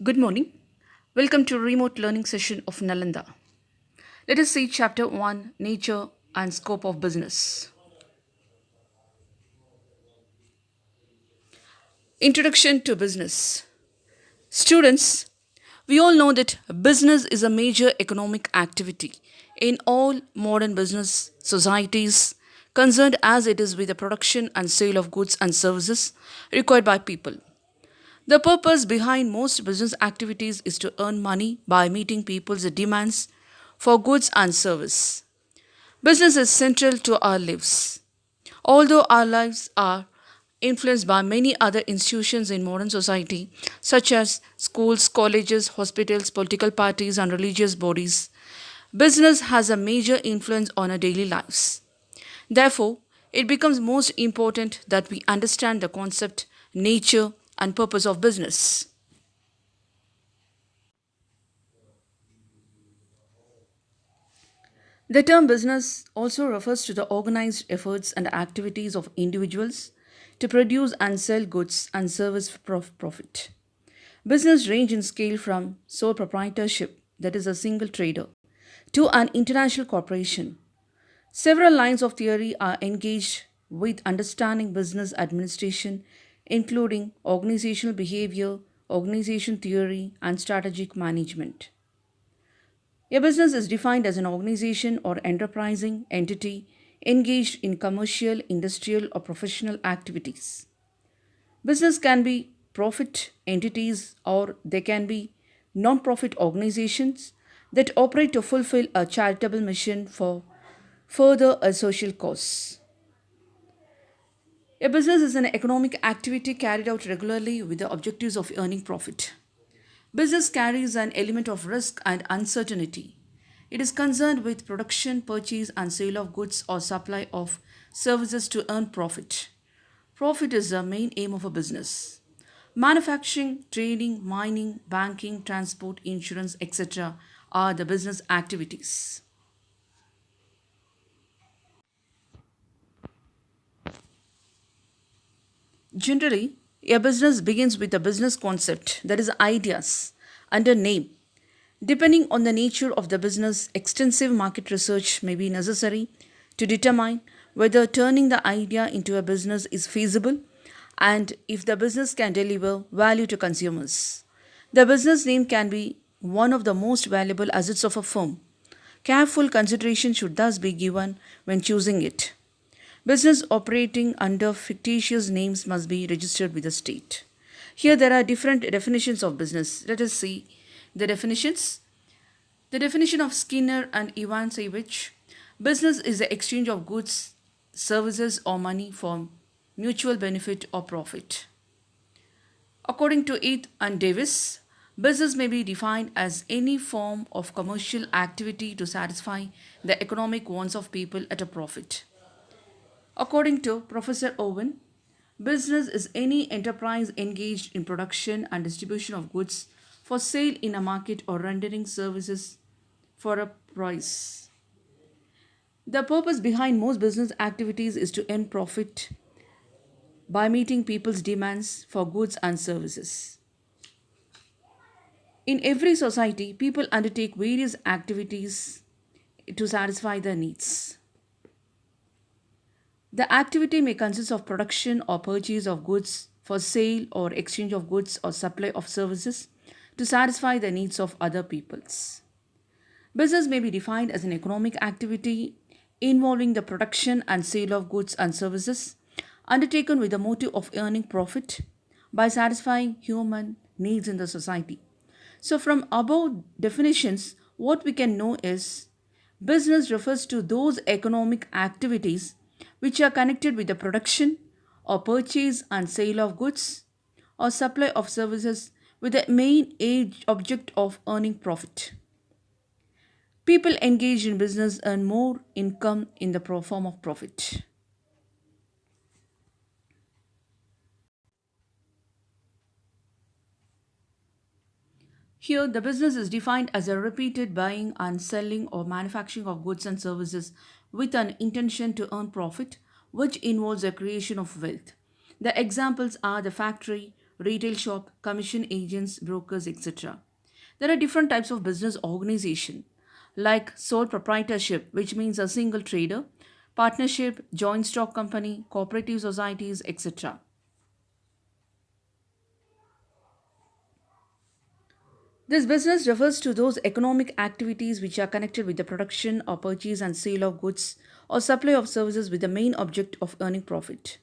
Good morning. Welcome to remote learning session of Nalanda. Let us see chapter 1 Nature and Scope of Business. Introduction to Business. Students, we all know that business is a major economic activity in all modern business societies concerned as it is with the production and sale of goods and services required by people. The purpose behind most business activities is to earn money by meeting people's demands for goods and service. Business is central to our lives. Although our lives are influenced by many other institutions in modern society, such as schools, colleges, hospitals, political parties, and religious bodies, business has a major influence on our daily lives. Therefore, it becomes most important that we understand the concept, nature, and purpose of business. The term business also refers to the organized efforts and activities of individuals to produce and sell goods and service for profit. Business range in scale from sole proprietorship, that is a single trader, to an international corporation. Several lines of theory are engaged with understanding business administration, including organizational behavior, organization theory, and strategic management. A business is defined as an organization or enterprising entity engaged in commercial, industrial, or professional activities. Business can be profit entities or they can be non profit organizations that operate to fulfill a charitable mission for further a social cause. A business is an economic activity carried out regularly with the objectives of earning profit. Business carries an element of risk and uncertainty. It is concerned with production, purchase, and sale of goods or supply of services to earn profit. Profit is the main aim of a business. Manufacturing, trading, mining, banking, transport, insurance, etc. are the business activities. Generally, a business begins with a business concept, that is, ideas, under name. Depending on the nature of the business, extensive market research may be necessary to determine whether turning the idea into a business is feasible and if the business can deliver value to consumers. The business name can be one of the most valuable assets of a firm. Careful consideration should thus be given when choosing it. Business operating under fictitious names must be registered with the state. Here there are different definitions of business. Let us see the definitions. The definition of Skinner and Ivancevich: business is the exchange of goods, services, or money for mutual benefit or profit. According to Heath and Davis, business may be defined as any form of commercial activity to satisfy the economic wants of people at a profit. According to Professor Owen, business is any enterprise engaged in production and distribution of goods for sale in a market or rendering services for a price. The purpose behind most business activities is to earn profit by meeting people's demands for goods and services. In every society, people undertake various activities to satisfy their needs. The activity may consist of production or purchase of goods for sale or exchange of goods or supply of services to satisfy the needs of other peoples. Business may be defined as an economic activity involving the production and sale of goods and services undertaken with the motive of earning profit by satisfying human needs in the society. So, from above definitions, what we can know is business refers to those economic activities which are connected with the production or purchase and sale of goods or supply of services with the main object of earning profit. People engaged in business earn more income in the form of profit. Here, the business is defined as a repeated buying and selling or manufacturing of goods and services with an intention to earn profit, which involves the creation of wealth. The examples are the factory, retail shop, commission agents, brokers, etc. There are different types of business organization, like sole proprietorship, which means a single trader, partnership, joint stock company, cooperative societies, etc. This business refers to those economic activities which are connected with the production or purchase and sale of goods or supply of services with the main object of earning profit.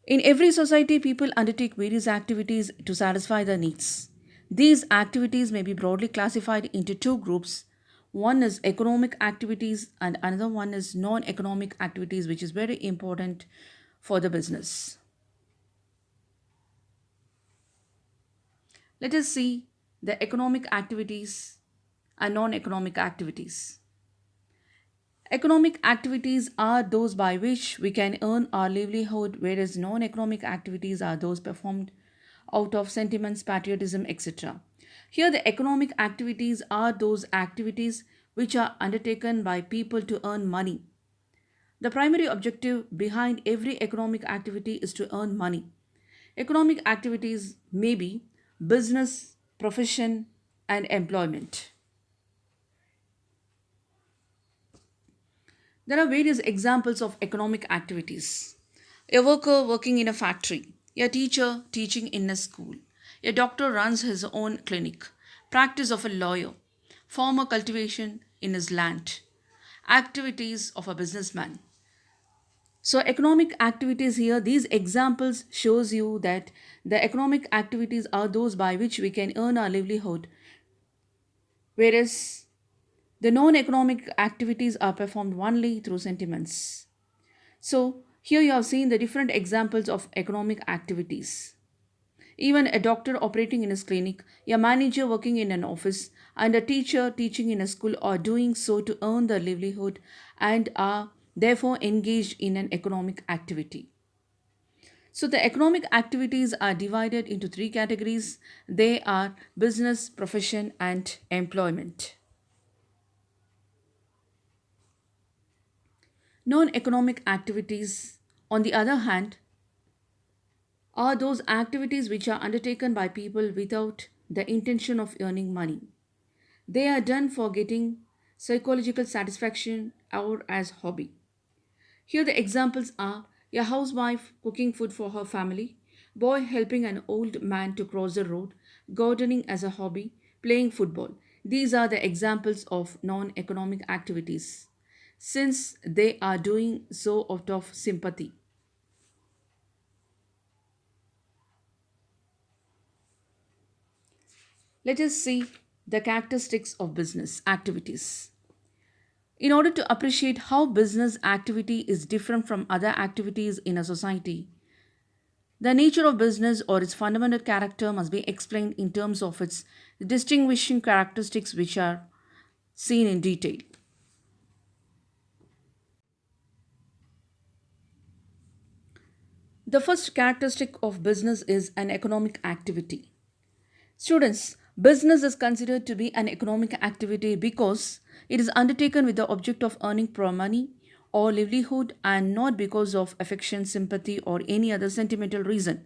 In every society, people undertake various activities to satisfy their needs. These activities may be broadly classified into two groups. One is economic activities, and another one is non economic activities, which is very important for the business. Let us see the economic activities and non economic activities. Economic activities are those by which we can earn our livelihood, whereas non economic activities are those performed out of sentiments, patriotism, etc. Here, the economic activities are those activities which are undertaken by people to earn money. The primary objective behind every economic activity is to earn money. Economic activities may be business, profession, and employment. There are various examples of economic activities. A worker working in a factory, a teacher teaching in a school, a doctor runs his own clinic, practice of a lawyer, farmer cultivation in his land, activities of a businessman. So economic activities here, these examples shows you that the economic activities are those by which we can earn our livelihood, whereas the non-economic activities are performed only through sentiments. So, here you have seen the different examples of economic activities. Even a doctor operating in his clinic, a manager working in an office, and a teacher teaching in a school are doing so to earn their livelihood and are therefore engaged in an economic activity. So, the economic activities are divided into three categories. They are business, profession, and employment. Non economic activities, on the other hand, are those activities which are undertaken by people without the intention of earning money. They are done for getting psychological satisfaction or as hobby. Here the examples are a housewife cooking food for her family, boy helping an old man to cross the road, gardening as a hobby, playing football. These are the examples of non-economic activities since they are doing so out of sympathy. Let us see the characteristics of business activities. In order to appreciate how business activity is different from other activities in a society, the nature of business or its fundamental character must be explained in terms of its distinguishing characteristics, which are seen in detail. The first characteristic of business is an economic activity. Students, business is considered to be an economic activity because it is undertaken with the object of earning money or livelihood and not because of affection, sympathy, or any other sentimental reason.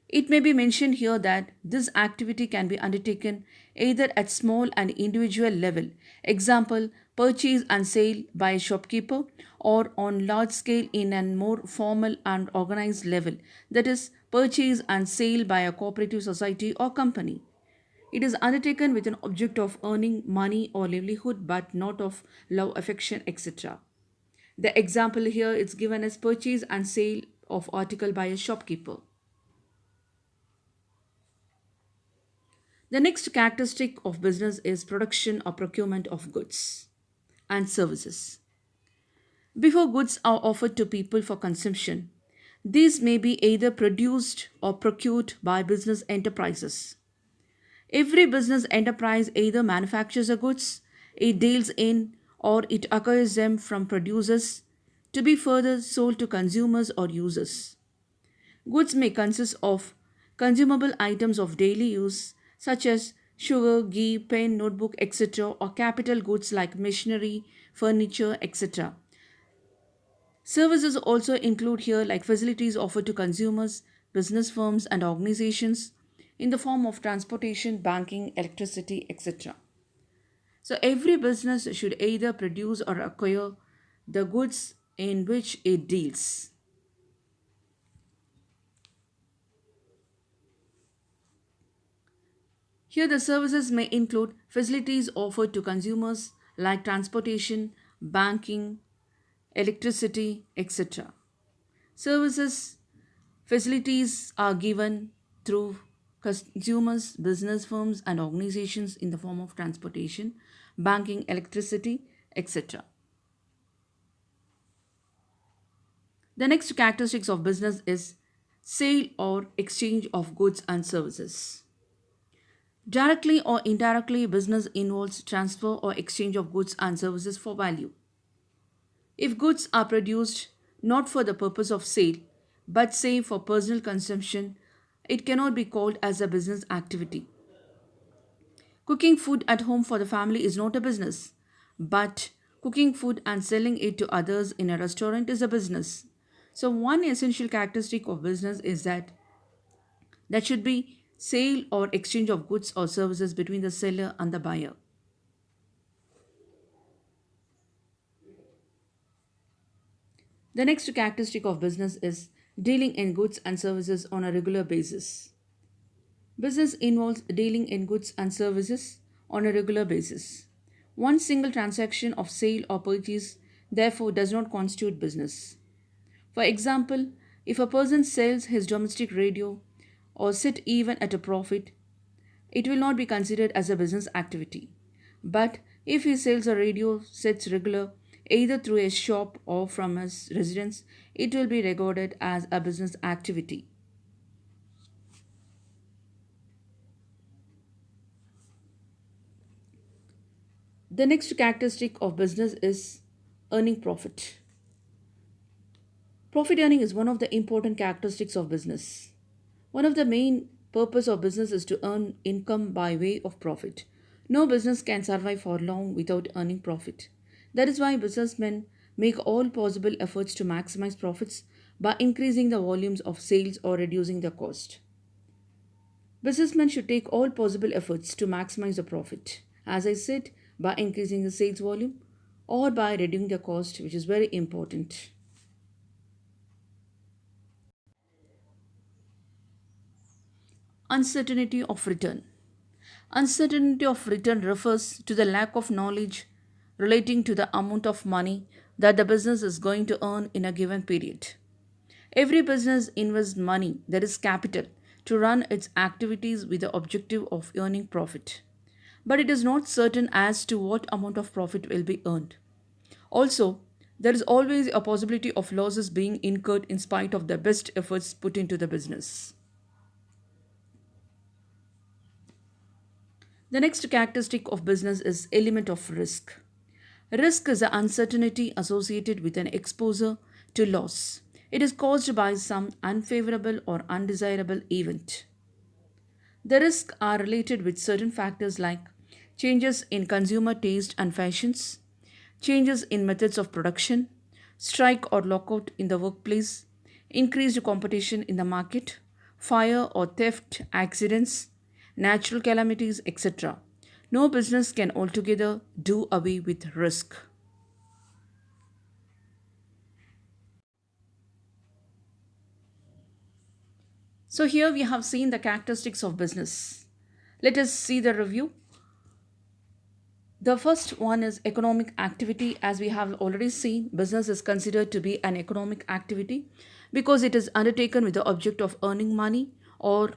It may be mentioned here that this activity can be undertaken either at small and individual level, example, purchase and sale by a shopkeeper, or on large scale in a more formal and organized level, that is, purchase and sale by a cooperative society or company. It is undertaken with an object of earning money or livelihood but not of love, affection, etc. The example here is given as purchase and sale of article by a shopkeeper. The next characteristic of business is production or procurement of goods and services. Before goods are offered to people for consumption, these may be either produced or procured by business enterprises. Every business enterprise either manufactures the goods, it deals in, or it acquires them from producers to be further sold to consumers or users. Goods may consist of consumable items of daily use, such as sugar, ghee, pen, notebook, etc., or capital goods like machinery, furniture, etc. Services also include here like facilities offered to consumers, business firms, and organizations in the form of transportation, banking, electricity, etc. So every business should either produce or acquire the goods in which it deals. Here, the services may include facilities offered to consumers like transportation, banking, electricity, etc. Services facilities are given through consumers, business firms, and organizations in the form of transportation, banking, electricity, etc. The next characteristics of business is sale or exchange of goods and services. Directly or indirectly, business involves transfer or exchange of goods and services for value. If goods are produced not for the purpose of sale, but say for personal consumption, it cannot be called as a business activity. Cooking food at home for the family is not a business, but cooking food and selling it to others in a restaurant is a business. So, one essential characteristic of business is that there should be sale or exchange of goods or services between the seller and the buyer. The next characteristic of business is dealing in goods and services on a regular basis. Business involves dealing in goods and services on a regular basis. One single transaction of sale or purchase therefore does not constitute business. For example, if a person sells his domestic radio or sit even at a profit, it will not be considered as a business activity. But if he sells a radio sets regular, either through a shop or from his residence, it will be regarded as a business activity. The next characteristic of business is earning profit. Profit earning is one of the important characteristics of business. One of the main purpose of business is to earn income by way of profit. No business can survive for long without earning profit. That is why businessmen make all possible efforts to maximize profits by increasing the volumes of sales or reducing the cost. Businessmen should take all possible efforts to maximize the profit. As I said, by increasing the sales volume or by reducing the cost, which is very important. Uncertainty of return. Uncertainty of return refers to the lack of knowledge relating to the amount of money that the business is going to earn in a given period. Every business invests money, that is capital, to run its activities with the objective of earning profit. But it is not certain as to what amount of profit will be earned. Also, there is always a possibility of losses being incurred in spite of the best efforts put into the business. The next characteristic of business is element of risk. Risk is the uncertainty associated with an exposure to loss. It is caused by some unfavorable or undesirable event. The risks are related with certain factors like changes in consumer taste and fashions, changes in methods of production, strike or lockout in the workplace, increased competition in the market, fire or theft, accidents, natural calamities, etc. No business can altogether do away with risk. So, here we have seen the characteristics of business. Let us see the review. The first one is economic activity. As we have already seen, business is considered to be an economic activity because it is undertaken with the object of earning money or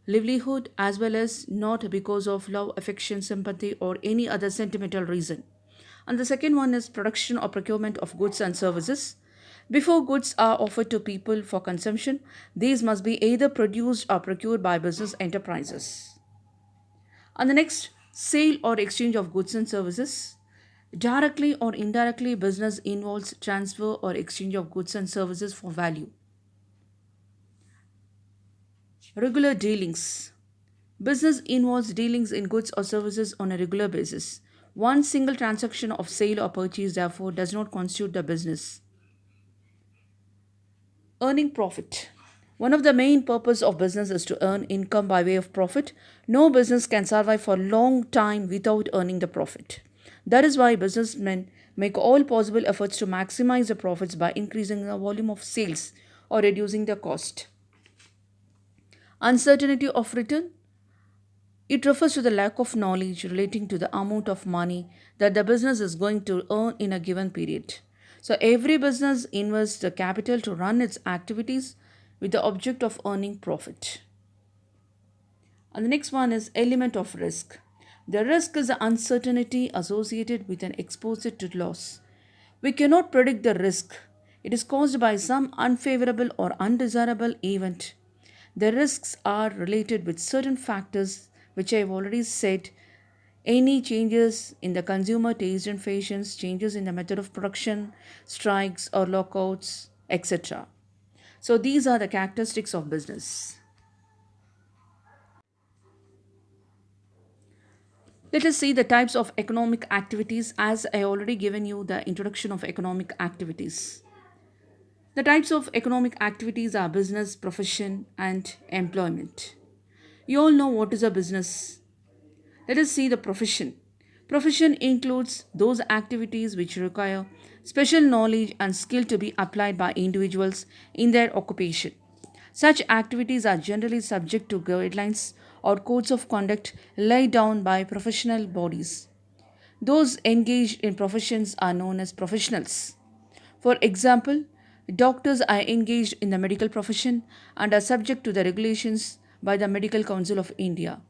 livelihood, as well as not because of love, affection, sympathy, or any other sentimental reason. And the second one is production or procurement of goods and services. Before goods are offered to people for consumption, these must be either produced or procured by business enterprises. And the next, sale or exchange of goods and services. Directly or indirectly, business involves transfer or exchange of goods and services for value. Regular dealings. Business involves dealings in goods or services on a regular basis. One single transaction of sale or purchase, therefore, does not constitute the business. Earning profit. One of the main purpose of business is to earn income by way of profit. No business can survive for a long time without earning the profit. That is why businessmen make all possible efforts to maximize the profits by increasing the volume of sales or reducing the cost. Uncertainty of return, it refers to the lack of knowledge relating to the amount of money that the business is going to earn in a given period. So every business invests the capital to run its activities with the object of earning profit. And the next one is element of risk. The risk is the uncertainty associated with an exposure to loss. We cannot predict the risk. It is caused by some unfavorable or undesirable event. The risks are related with certain factors which I have already said. Any changes in the consumer taste and fashions, changes in the method of production, strikes or lockouts, etc. So these are the characteristics of business. Let us see the types of economic activities as I already given you the introduction of economic activities. The types of economic activities are business, profession and employment. You all know what is a business. Let us see the profession. Profession includes those activities which require special knowledge and skill to be applied by individuals in their occupation. Such activities are generally subject to guidelines or codes of conduct laid down by professional bodies. Those engaged in professions are known as professionals. For example, doctors are engaged in the medical profession and are subject to the regulations by the Medical Council of India.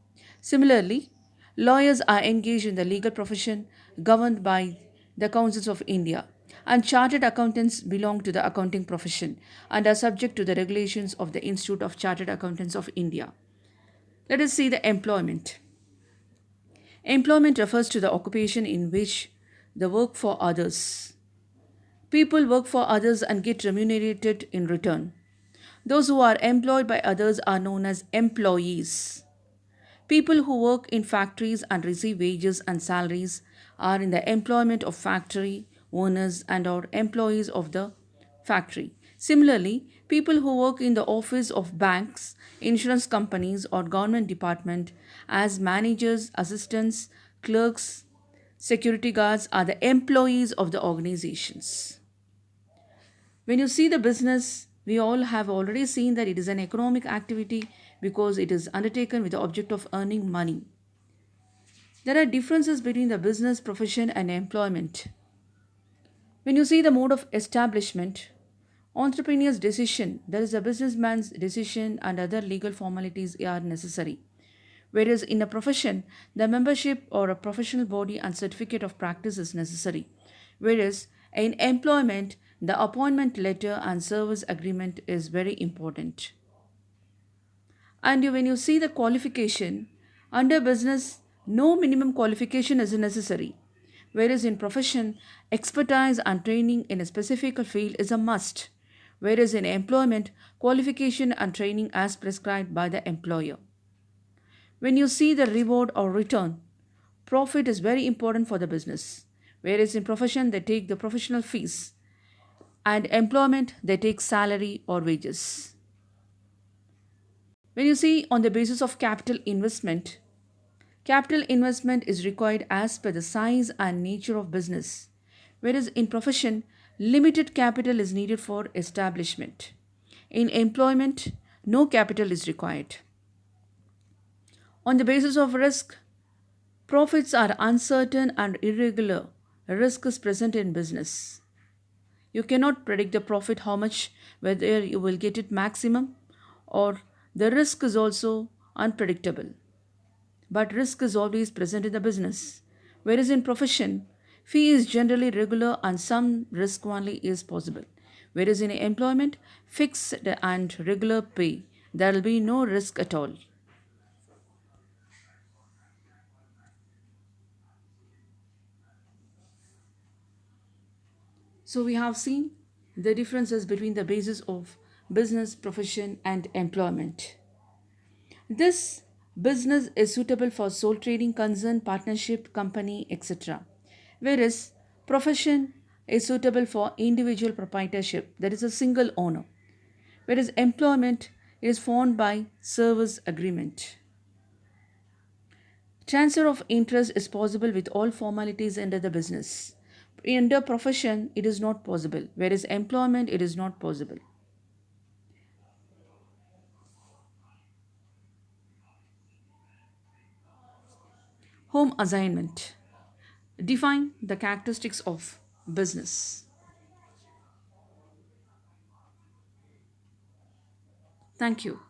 Similarly, lawyers are engaged in the legal profession governed by the Councils of India, and chartered accountants belong to the accounting profession and are subject to the regulations of the Institute of Chartered Accountants of India. Let us see the employment. Employment refers to the occupation in which the work for others. People work for others and get remunerated in return. Those who are employed by others are known as employees. People who work in factories and receive wages and salaries are in the employment of factory owners and or employees of the factory. Similarly, people who work in the office of banks, insurance companies or government department as managers, assistants, clerks, security guards are the employees of the organizations. When you see the business, we all have already seen that it is an economic activity because it is undertaken with the object of earning money. There are differences between the business, profession, and employment. When you see the mode of establishment, entrepreneur's decision, that is a businessman's decision and other legal formalities are necessary. Whereas in a profession, the membership or a professional body and certificate of practice is necessary. Whereas in employment, the appointment letter and service agreement is very important. And when you see the qualification, under business, no minimum qualification is necessary. Whereas in profession, expertise and training in a specific field is a must. Whereas in employment, qualification and training as prescribed by the employer. When you see the reward or return, profit is very important for the business. Whereas in profession, they take the professional fees, and employment, they take salary or wages. When you see on the basis of capital investment is required as per the size and nature of business, whereas in profession, limited capital is needed for establishment. In employment, no capital is required. On the basis of risk, profits are uncertain and irregular. Risk is present in business. You cannot predict the profit how much, whether you will get it maximum, or the risk is also unpredictable. But risk is always present in the business. Whereas in profession, fee is generally regular and some risk only is possible. Whereas in employment, fixed and regular pay, there will be no risk at all. So we have seen the differences between the basis of business, profession, and employment. This business is suitable for sole trading concern, partnership, company, etc. Whereas profession is suitable for individual proprietorship, that is a single owner. Whereas employment It is formed by service agreement. Transfer of interest is possible with all formalities under the business. Under profession, it is not possible, whereas employment, it is not possible. Home assignment. Define the characteristics of business. Thank you.